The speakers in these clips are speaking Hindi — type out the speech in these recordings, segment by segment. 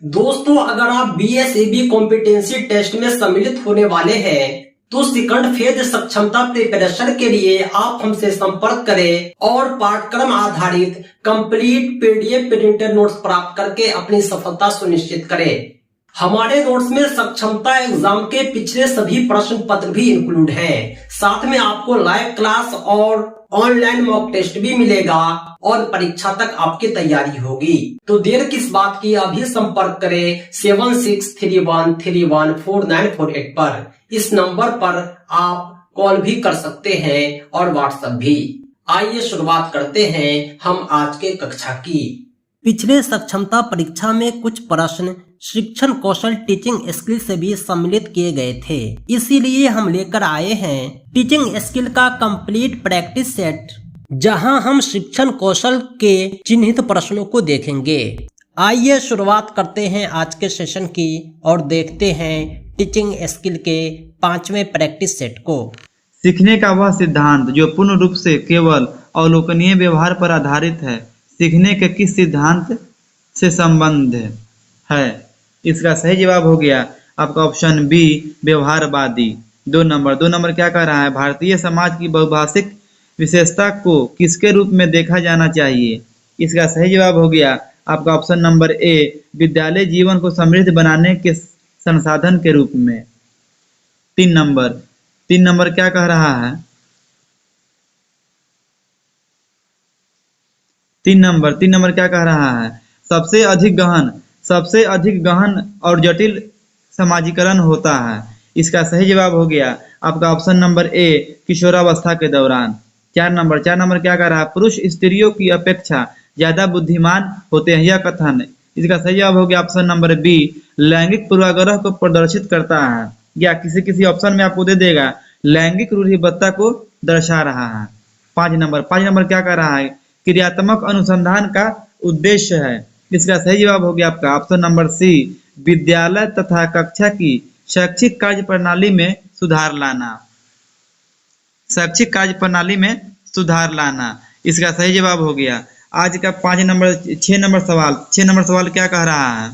दोस्तों, अगर आप बीएसएबी कॉम्पिटेंसी टेस्ट में सम्मिलित होने वाले हैं तो सेकंड फेज सक्षमता प्रिपरेशन के लिए आप हमसे संपर्क करें और पाठ्यक्रम आधारित कंप्लीट पीडीएफ प्रिंटेड नोट्स प्राप्त करके अपनी सफलता सुनिश्चित करें। हमारे नोट्स में सक्षमता एग्जाम के पिछले सभी प्रश्न पत्र भी इंक्लूड हैं। साथ में आपको लाइव क्लास और ऑनलाइन मॉक टेस्ट भी मिलेगा और परीक्षा तक आपकी तैयारी होगी। तो देर किस बात की, अभी संपर्क करें 7631314948 पर। इस नंबर पर आप कॉल भी कर सकते हैं और व्हाट्सएप भी। आइए शुरुआत करते हैं हम आज के कक्षा की। पिछले सक्षमता परीक्षा में कुछ प्रश्न शिक्षण कौशल टीचिंग स्किल से भी सम्मिलित किए गए थे, इसीलिए हम लेकर आए हैं टीचिंग स्किल का कंप्लीट प्रैक्टिस सेट, जहां हम शिक्षण कौशल के चिन्हित प्रश्नों को देखेंगे। आइए शुरुआत करते हैं आज के सेशन की और देखते हैं टीचिंग स्किल के 5वें प्रैक्टिस सेट को। सीखने का वह सिद्धांत जो पूर्ण रूप से केवल अवलोकनीय व्यवहार पर आधारित है, सीखने के किस सिद्धांत से संबंध है? इसका सही जवाब हो गया आपका ऑप्शन बी, व्यवहारवादी। 2 नंबर क्या कह रहा है? भारतीय समाज की बहुभाषिक विशेषता को किसके रूप में देखा जाना चाहिए? इसका सही जवाब हो गया आपका ऑप्शन नंबर ए, विद्यालय जीवन को समृद्ध बनाने के संसाधन के रूप में। 3 नंबर क्या कह रहा है? 3 नंबर क्या कह रहा है? सबसे अधिक गहन और जटिल समाजीकरण होता है। इसका सही जवाब हो गया आपका ऑप्शन नंबर ए, किशोरावस्था के दौरान। 4 नंबर क्या कह रहा है? पुरुष स्त्रियों की अपेक्षा ज्यादा बुद्धिमान होते हैं, यह कथन। इसका सही जवाब हो गया ऑप्शन नंबर बी, लैंगिक पूर्वाग्रह को प्रदर्शित करता है, या किसी ऑप्शन में आपको दे देगा लैंगिक रूढ़िबद्धता को दर्शा रहा है। 5 नंबर क्या कह रहा है? क्रियात्मक अनुसंधान का उद्देश्य है। इसका सही जवाब हो गया आपका ऑप्शन नंबर सी, विद्यालय तथा कक्षा की शैक्षिक कार्य प्रणाली में सुधार लाना। इसका सही जवाब हो गया आज का 6 नंबर सवाल क्या कह रहा है?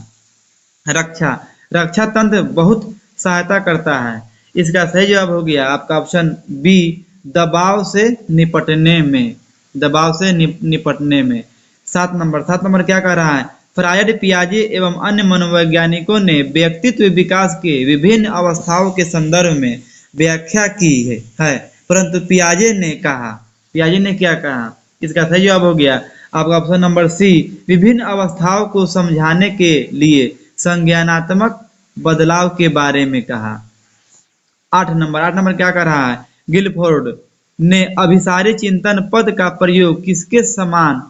रक्षा तंत्र बहुत सहायता करता है। इसका सही जवाब हो गया आपका ऑप्शन बी, दबाव से निपटने में। 7 नंबर क्या कह रहा है? फ्रायड, पियाजे एवं अन्य मनोवैज्ञानिकों ने व्यक्तित्व विकास के विभिन्न अवस्थाओं के संदर्भ में व्याख्या की है, परंतु पियाजे ने क्या कहा? इसका सही जवाब हो गया आपका ऑप्शन नंबर सी, विभिन्न अवस्थाओं को समझाने के लिए संज्ञानात्मक बदलाव के बारे में कहा। 8 नंबर क्या कर रहा है? गिलफोर्ड ने अभिसारी चिंतन पद का प्रयोग किसके समान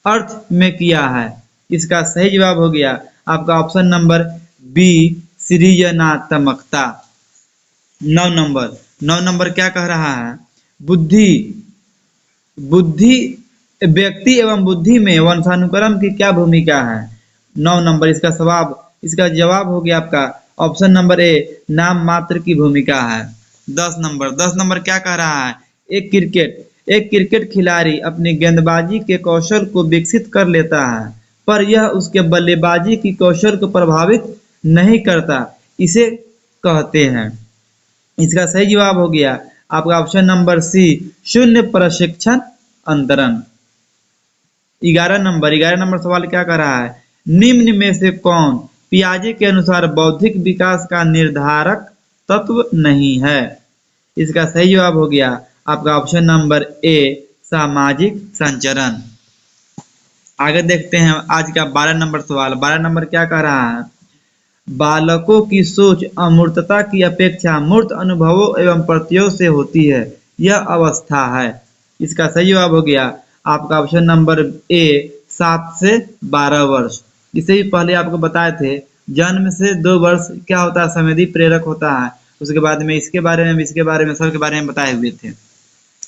अर्थ में किया है? इसका सही जवाब हो गया आपका ऑप्शन नंबर बी, सृजनात्मकता। 9 नंबर क्या कह रहा है? बुद्धि व्यक्ति एवं बुद्धि में वंशानुक्रम की क्या भूमिका है? 9 नंबर इसका जवाब हो गया आपका ऑप्शन नंबर ए, नाम मात्र की भूमिका है। 10 नंबर क्या कह रहा है? एक क्रिकेट खिलाड़ी अपनी गेंदबाजी के कौशल को विकसित कर लेता है, पर यह उसके बल्लेबाजी की कौशल को प्रभावित नहीं करता, इसे कहते हैं। इसका सही जवाब हो गया आपका ऑप्शन नंबर सी, शून्य प्रशिक्षण अंतरण। 11 नंबर सवाल क्या कर रहा है? निम्न में से कौन पियाजे के अनुसार बौद्धिक विकास का निर्धारक तत्व नहीं है? इसका सही जवाब हो गया आपका ऑप्शन नंबर ए, सामाजिक संचरण। आगे देखते हैं आज का 12 नंबर सवाल। 12 नंबर क्या कह रहा है? बालकों की सोच अमूर्तता की अपेक्षा मूर्त अनुभवों एवं प्रत्ययों से होती है, यह अवस्था है। इसका सही जवाब हो गया आपका ऑप्शन नंबर ए, 7 से 12 वर्ष। इसे भी पहले आपको बताए थे, जन्म से 2 वर्ष क्या होता है? संवेदी प्रेरक होता है। उसके बाद में इसके बारे में सबके बारे में बताए हुए थे।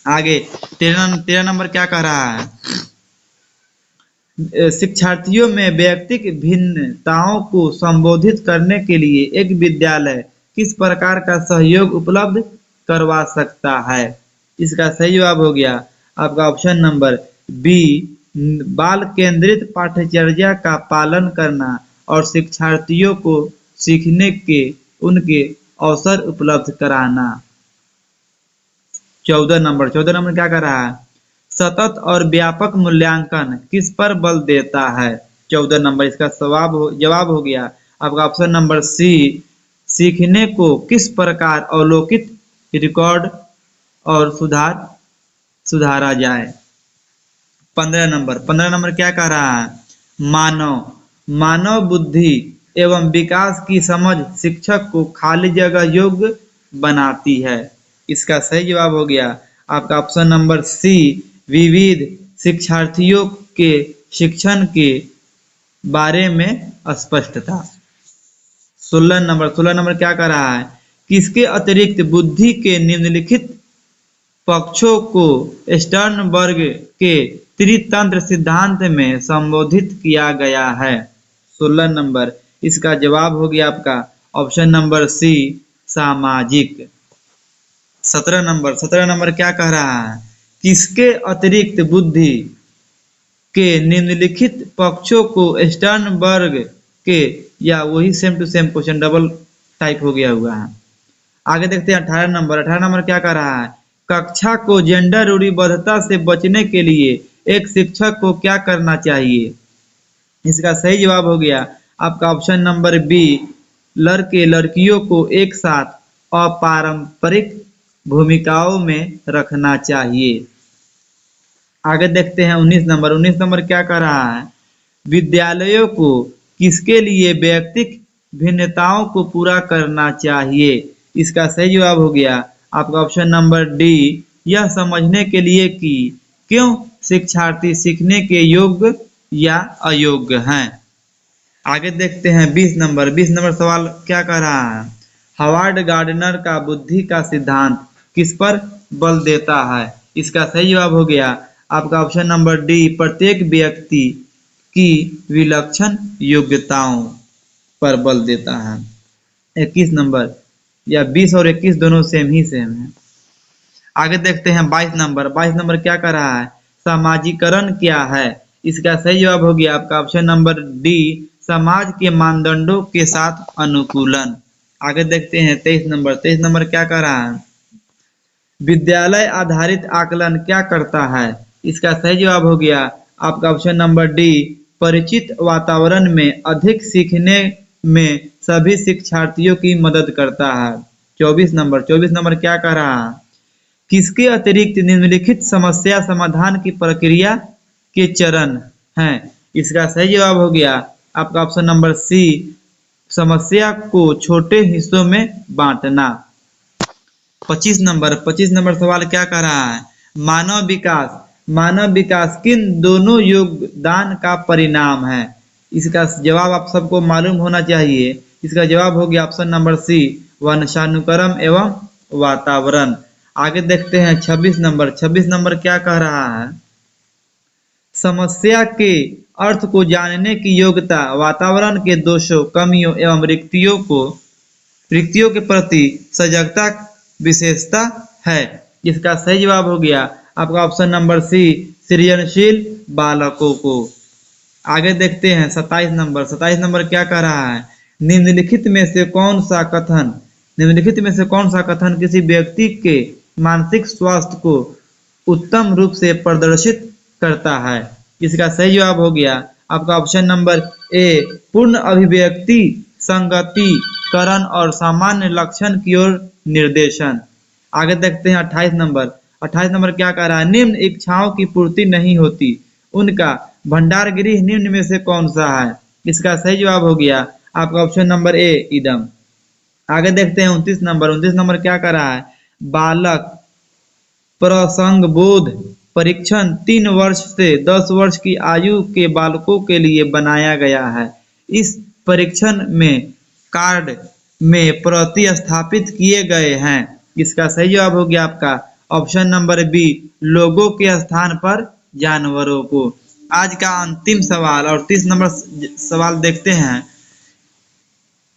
आगे 13 नंबर क्या कह रहा है? शिक्षार्थियों में व्यक्तिक भिन्नताओं को संबोधित करने के लिए एक विद्यालय किस प्रकार का सहयोग उपलब्ध करवा सकता है? इसका सही जवाब हो गया आपका ऑप्शन नंबर बी, बाल केंद्रित पाठ्यचर्या का पालन करना और शिक्षार्थियों को सीखने के उनके अवसर उपलब्ध कराना। 14 नंबर क्या कर रहा है? सतत और व्यापक मूल्यांकन किस पर बल देता है? 14 नंबर इसका जवाब हो गया आपका ऑप्शन नंबर सी, सीखने को किस प्रकार अवलोकित, रिकॉर्ड और सुधारा जाए। 15 नंबर क्या कह रहा है? मानव बुद्धि एवं विकास की समझ शिक्षक को खाली जगह योग्य बनाती है। इसका सही जवाब हो गया आपका ऑप्शन नंबर सी, विविध शिक्षार्थियों के शिक्षण के बारे में स्पष्टता। 16 नंबर क्या कर रहा है? किसके अतिरिक्त बुद्धि के निम्नलिखित पक्षों को स्टर्नबर्ग के त्रितंत्र सिद्धांत में संबोधित किया गया है? 16 नंबर इसका जवाब हो गया आपका ऑप्शन नंबर सी, सामाजिक। 17 नंबर क्या कह रहा है? किसके अतिरिक्त बुद्धि के निम्नलिखित पक्षों को स्टर्नबर्ग के, या वही same to same question double type हो गया हुआ है। आगे देखते हैं 18 नंबर क्या कह रहा है? कक्षा को जेंडर रूढ़िबद्धता से बचने के लिए एक शिक्षक को क्या करना चाहिए? इसका सही जवाब हो गया आपका ऑप्शन नंबर बी, लड़के लड़कियों को एक साथ अपारंपरिक भूमिकाओं में रखना चाहिए। आगे देखते हैं 19 नंबर क्या कर रहा है? विद्यालयों को किसके लिए व्यक्तिगत भिन्नताओं को पूरा करना चाहिए? इसका सही जवाब हो गया आपका ऑप्शन नंबर डी, यह समझने के लिए कि क्यों शिक्षार्थी सीखने के योग्य या अयोग्य हैं। आगे देखते हैं 20 नंबर सवाल क्या कह रहा है? हावर्ड गार्डनर का बुद्धि का सिद्धांत किस पर बल देता है? इसका सही जवाब हो गया आपका ऑप्शन नंबर डी, प्रत्येक व्यक्ति की विलक्षण योग्यताओं पर बल देता है। 21 नंबर, या 20 और 21 दोनों सेम है। आगे देखते हैं 22 नंबर क्या कर रहा है? सामाजिकरण क्या है? इसका सही जवाब हो गया आपका ऑप्शन नंबर डी, समाज के मानदंडों के साथ अनुकूलन। आगे देखते हैं 23 नंबर क्या कर रहा है? विद्यालय आधारित आकलन क्या करता है? इसका सही जवाब हो गया आपका ऑप्शन नंबर डी, परिचित वातावरण में अधिक सीखने में सभी शिक्षार्थियों की मदद करता है। 24 नंबर क्या कह रहा है? किसके अतिरिक्त निम्नलिखित समस्या समाधान की प्रक्रिया के चरण हैं? इसका सही जवाब हो गया आपका ऑप्शन नंबर सी, समस्या को छोटे हिस्सों में बांटना। 25 नंबर सवाल क्या कह रहा है? मानव विकास किन दोनों योगदान का परिणाम है? इसका जवाब आप सबको मालूम होना चाहिए। इसका जवाब हो गया ऑप्शन नंबर सी, वंशानुक्रम एवं वातावरण। आगे देखते हैं 26 नंबर क्या कह रहा है? समस्या के अर्थ को जानने की योग्यता वातावरण के दोषों, कमियों एवं रिक्तियों के प्रति सजगता विशेषता है। इसका सही जवाब हो गया आपका ऑप्शन नंबर सी, सृजनशील बालकों को। आगे देखते हैं 27 नंबर क्या कह रहा है? निम्नलिखित में से कौन सा कथन किसी व्यक्ति के मानसिक स्वास्थ्य को उत्तम रूप से प्रदर्शित करता है? इसका सही जवाब हो गया आपका ऑप्शन नंबर ए, पूर्ण अभिव्यक्ति, संगतिकरण और सामान्य लक्षण की ओर निर्देशन। आगे देखते हैं 28 नंबर क्या कह रहा है? निम्न इच्छाओं की पूर्ति नहीं होती, उनका भंडार गृह निम्न में से कौन सा है? इसका सही जवाब हो गया आपका ऑप्शन नंबर ए, इदम। आगे देखते हैं 29 नंबर क्या कह रहा है? बालक प्रसंग बोध परीक्षण 3 वर्ष से 10 वर्ष की आयु के बालकों के लिए बनाया गया है। इस परीक्षण में कार्ड में प्रतिस्थापित किए गए हैं। इसका सही जवाब हो गया आपका ऑप्शन नंबर बी, लोगों के स्थान पर जानवरों को। आज का अंतिम सवाल और 30 नंबर सवाल देखते हैं।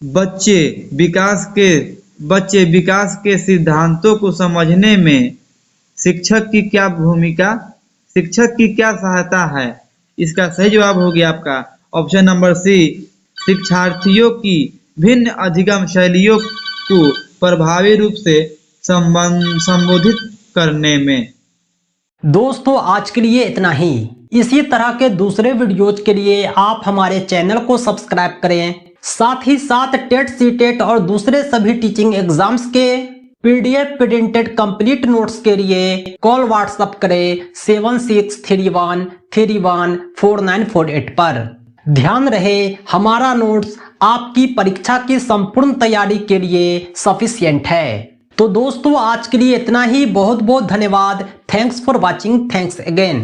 बच्चे विकास के सिद्धांतों को समझने में शिक्षक की क्या सहायता है? इसका सही जवाब हो गया आपका ऑप्शन नंबर सी, शिक्षार्थियों की भिन्न अधिगम शैलियों को प्रभावी रूप से संबोधित करने में। दोस्तों आज के लिए इतना ही। इसी तरह के दूसरे वीडियोज के लिए आप हमारे चैनल को सब्सक्राइब करें। साथ ही साथ टेट सीटेट और दूसरे सभी टीचिंग एग्जाम्स के पीडीएफ प्रिंटेड कंप्लीट नोट्स के लिए कॉल व्हाट्सएप करें 7631314948 पर। ध्यान रहे हमारा नोट्स आपकी परीक्षा की संपूर्ण तैयारी के लिए सफिशिएंट है। तो दोस्तों आज के लिए इतना ही। बहुत बहुत धन्यवाद। Thanks for watching. Thanks again.